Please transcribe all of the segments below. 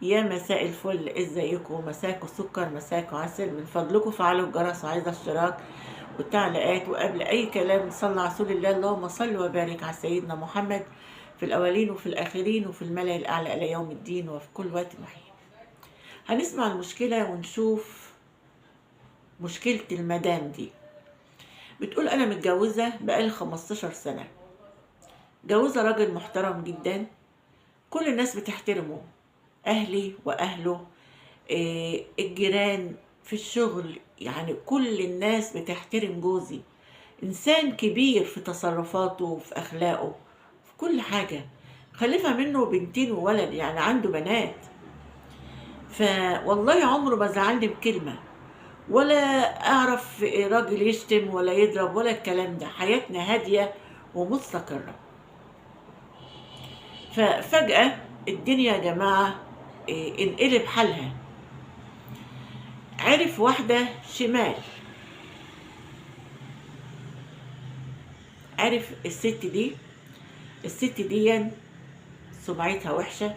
يا مساء الفل، ازيكم؟ مساكوا سكر، مساكوا عسل. من فضلكم فعلوا الجرس وعايزة اشتراك والتعليقات. وقبل اي كلام صلى على رسول الله، اللهم صل وبارك على سيدنا محمد في الاولين وفي الاخرين وفي الملأ الاعلى الى يوم الدين وفي كل وقت وحين. هنسمع المشكلة ونشوف مشكلة المدام دي. بتقول انا متجوزة بقالي 15 سنة، جوزة راجل محترم جدا، كل الناس بتحترمه، اهلي واهله، الجيران، في الشغل، يعني كل الناس بتحترم جوزي. إنسان كبير في تصرفاته وفي أخلاقه، في كل حاجة. خلفها منه بنتين وولد، يعني عنده بنات. فوالله عمره ما زعلني بكلمة، ولا أعرف راجل يشتم ولا يضرب ولا الكلام ده. حياتنا هادية ومستقرة. ففجأة الدنيا يا جماعة انقلب حالها. عرف واحدة شمال، عرف الست دي سمعتها وحشة،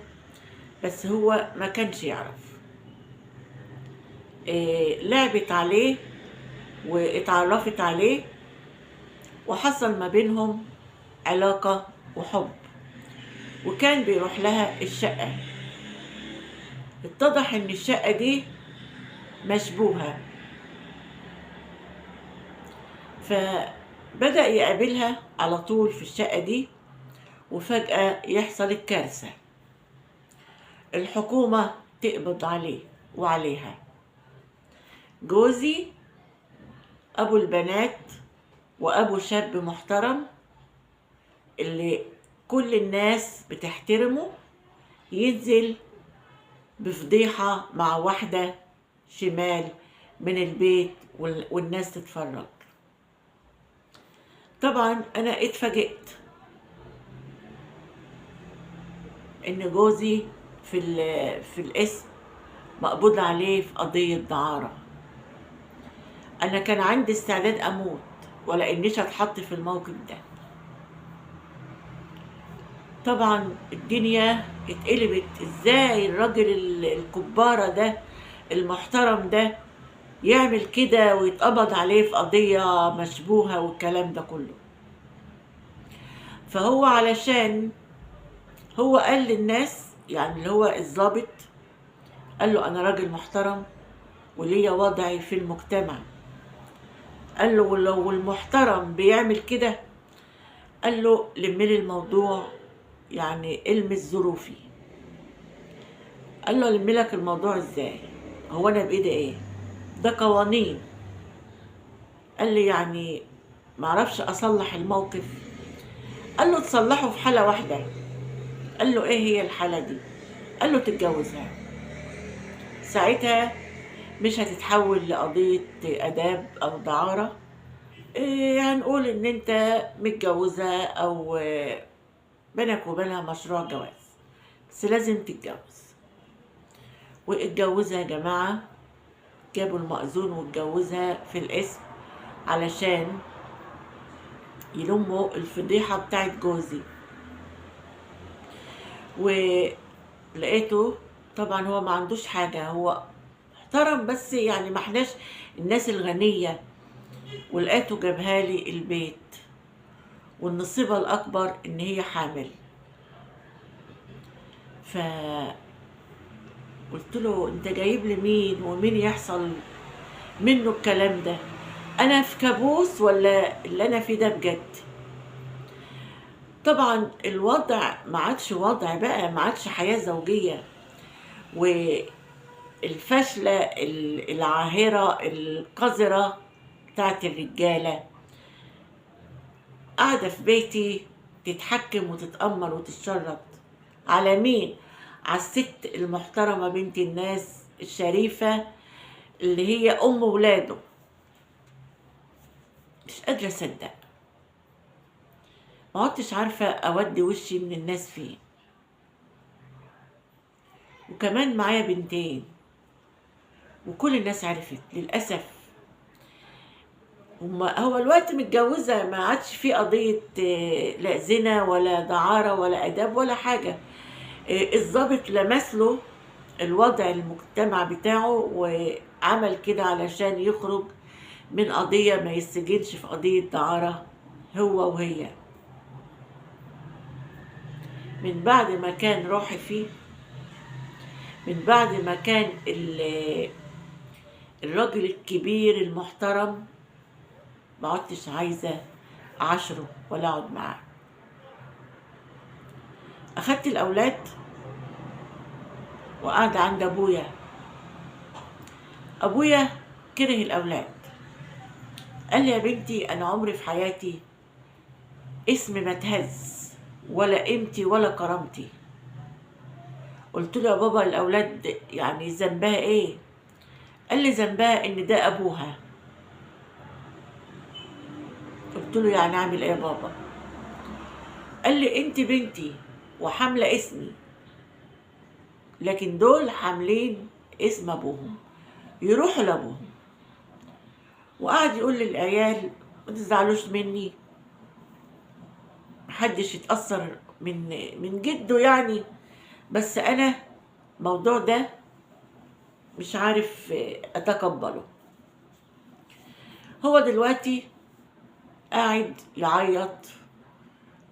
بس هو ما كانش يعرف. لعبت عليه واتعرفت عليه، وحصل ما بينهم علاقة وحب، وكان بيروح لها الشقة. اتضح ان الشقة دي مشبوهة، فبدأ يقابلها على طول في الشقة دي. وفجأة يحصل الكارثة، الحكومة تقبض عليه وعليها. جوزي أبو البنات وأبو شاب محترم اللي كل الناس بتحترمه، ينزل بفضيحة مع واحدة شمال من البيت والناس تتفرج. طبعا أنا اتفاجئت إن جوزي في الاسم مقبوض عليه في قضية دعارة. أنا كان عندي استعداد أموت ولا إنيش أتحط في الموقف ده. طبعا الدنيا اتقلبت. ازاي الراجل الكبارة ده المحترم ده يعمل كده ويتقبض عليه في قضية مشبوهة والكلام ده كله؟ فهو علشان هو قال للناس، يعني اللي هو الضابط، قال له انا راجل محترم وليا وضعي في المجتمع. قال له ولو المحترم بيعمل كده، قال له لملي الموضوع، يعني المس ظروفي. قال له لملك الموضوع ازاي؟ هو انا بايدي ايه؟ ده قوانين. قال لي يعني معرفش اصلح الموقف. قال له تصلحه في حالة واحدة. قال له ايه هي الحالة دي؟ قال له تتجوزها. ساعتها مش هتتحول لقضية آداب أو دعارة. إيه، هنقول إن أنت متجوزة أو بينك وبينها مشروع جواز، بس لازم تتجوز. واتجوزها يا جماعة، جابوا المأذون واتجوزها في الاسم علشان يلموا الفضيحة بتاعت جوزي. ولقيته طبعا هو ما عندوش حاجة، هو محترم بس يعني ما احناش الناس الغنية. ولقيته جابها لي البيت، والنصيبة الأكبر إن هي حامل. فقلت له أنت جايب لي مين ومين يحصل منه الكلام ده؟ أنا في كابوس ولا اللي أنا فيه ده بجد؟ طبعا الوضع ما عادش وضع بقى، ما عادش حياة زوجية. والفاشلة العاهرة القذرة بتاعت الرجالة قاعدة في بيتي تتحكم وتتأمر وتتشرط. على مين؟ على الست المحترمة بنت الناس الشريفة اللي هي أم ولاده. مش قادرة أصدق، ما عدتش عارفة أودي وشي من الناس فين. وكمان معايا بنتين وكل الناس عرفت للأسف. هو الوقت متجوزة، ما عادش في قضية لا زنا ولا دعارة ولا أداب ولا حاجة. الضابط لمس له الوضع المجتمع بتاعه، وعمل كده علشان يخرج من قضية ما يسجنش في قضية دعارة هو وهي. من بعد ما كان روحي فيه، من بعد ما كان الراجل الكبير المحترم، ما عدتش عايزة أعاشره ولا أقعد معاه. أخدت الأولاد وقاعدة عند أبويا. أبويا كره الأولاد، قال لي: يا بنتي، أنا عمري في حياتي اسمي ما اتهز، ولا قيمتي ولا كرامتي. قلت له: يا بابا، الأولاد يعني ذنبها إيه؟ قال لي: ذنبها إن ده أبوها. قلت له: يعني أعمل إيه يا بابا؟ قال لي: أنت بنتي وحاملة اسمي، لكن دول حاملين اسم أبوهم، يروحوا لأبوهم. وقعد يقول للعيال: ما تزعلوش مني، محدش يتأثر من جده يعني، بس أنا الموضوع ده مش عارف أتقبله. هو دلوقتي قاعد يعيط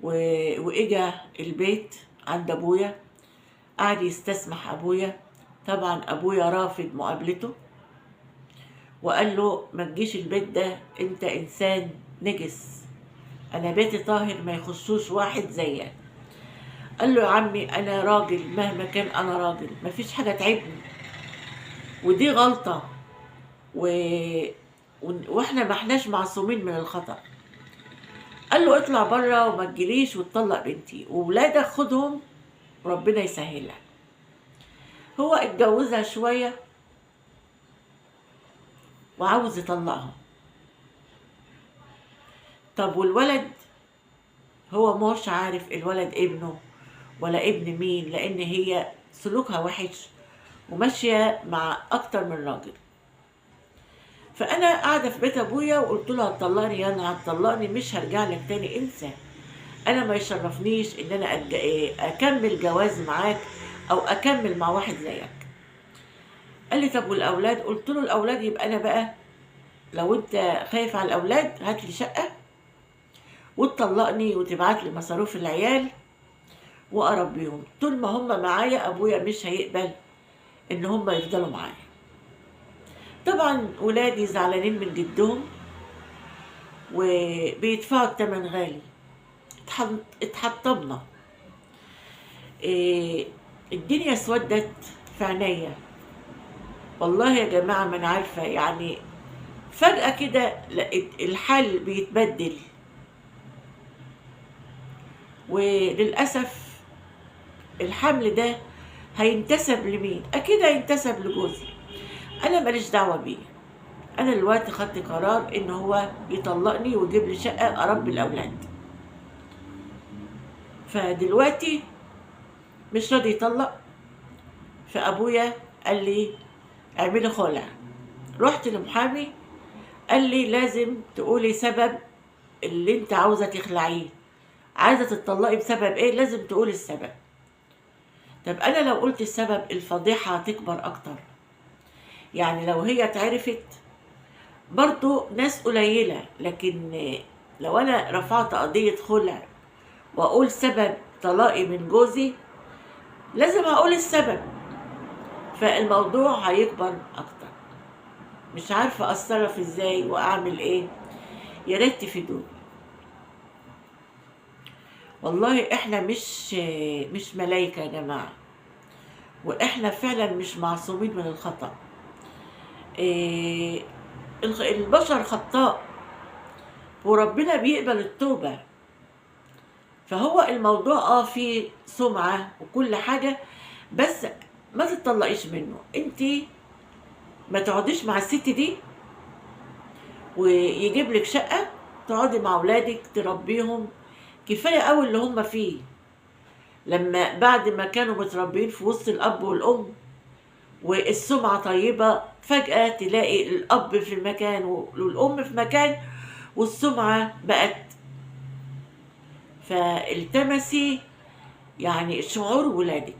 وإجا البيت عند أبويا، قاعد يستسمح أبويا. طبعا أبويا رافض مقابلته، وقال له: ما تجيش البيت ده، أنت إنسان نجس، أنا بيتي طاهر ما يخشوش واحد زيك. قال له: يا عمي، أنا راجل، مهما كان أنا راجل، مفيش حاجة تعبني، ودي غلطة، و... واحنا ما احناش معصومين من الخطأ. قال له: اطلع بره وما تجيليش وتطلق بنتي، وولادك خدهم وربنا يسهلها. هو اتجوزها شوية وعاوز يطلقها. طب والولد؟ هو مش عارف الولد ابنه ولا ابن مين، لان هي سلوكها وحش وماشية مع اكتر من راجل. فانا قاعدة في بيت ابويا وقلت له: هتطلقني؟ انا هتطلقني مش هرجع لك تاني، انسى. انا ما يشرفنيش ان انا اكمل جواز معاك او اكمل مع واحد زيك. قال لي: طب والاولاد؟ قلت له: الاولاد يبقى انا بقى، لو انت خايف على الاولاد هات لي شقه وتطلقني وتبعت لي مصاريف العيال واربيهم. طول ما هم معايا ابويا مش هيقبل ان هم يفضلوا معايا. طبعا ولادي زعلانين من جدهم وبيدفعوا الثمن غالي. اتحطمنا. إيه، الدنيا اسودت في عينيا. والله يا جماعة ما أنا عارفة يعني، فجأة كده لقيت الحال بيتبدل. وللأسف الحمل ده هينتسب لمين؟ أكيد هينتسب لجوزي. أنا ماليش دعوة بيه. أنا دلوقتي خدت قرار إن هو يطلقني ويجيب لي شقة أربي الأولاد. فدلوقتي مش راضي يطلق. فأبويا قال لي: اعملي خلع. رحت لمحامي، قال لي: لازم تقولي سبب اللي انت عاوزة تخلعيه. عايزة تتطلقي بسبب ايه؟ لازم تقولي السبب. طب انا لو قلت السبب الفضيحة هتكبر اكتر. يعني لو هي اتعرفت برضو ناس قليلة، لكن لو انا رفعت قضية خلع واقول سبب طلاقي من جوزي، لازم اقول السبب، فالموضوع هيكبر اكتر. مش عارفة اتصرف ازاي واعمل ايه، يا ريت تفيدوني. والله احنا مش ملايكة يا جماعة، واحنا فعلا مش معصومين من الخطأ. إيه، البشر خطاء وربنا بيقبل التوبة. فهو الموضوع فيه سمعة وكل حاجة، بس ما تتطلقيش منه. انتي ما تقعديش مع الست دي ويجيب لك شقة تقعدي مع اولادك تربيهم. كفاية قوي اللي هم فيه. لما بعد ما كانوا متربيين في وسط الاب والام والسمعة طيبة، فجأة تلاقي الاب في مكان والام في مكان والسمعة بقت. فالتمسي يعني شعور ولادك.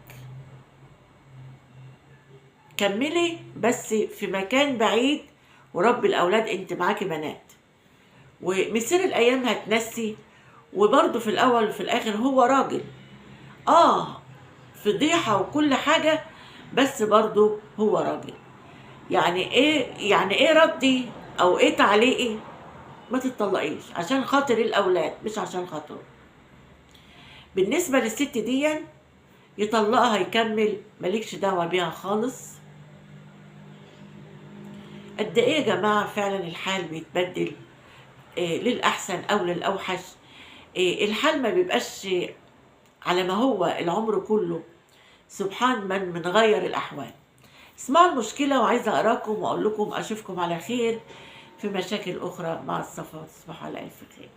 كملي بس في مكان بعيد، وربي الأولاد، انت معاكي بنات، ومسير الأيام هتنسي. وبرضه في الأول وفي الآخر هو راجل، فضيحة وكل حاجة، بس برضه هو راجل. يعني ايه ردي او ايه تعليقي؟ ما تتطلقيش عشان خاطر الاولاد، مش عشان خاطره. بالنسبه للست دي، يطلقها يكمل، مالكش دعوه بيها خالص. قد ايه يا جماعه فعلا الحال بيتبدل للاحسن او للاوحش. الحال ما بيبقاش على ما هو العمر كله، سبحان من غير الاحوال. اسمعوا المشكله، وعايزه اراكم واقول لكم اشوفكم على خير في مشاكل اخرى. مع الصفا، تصبحوا على الف خير.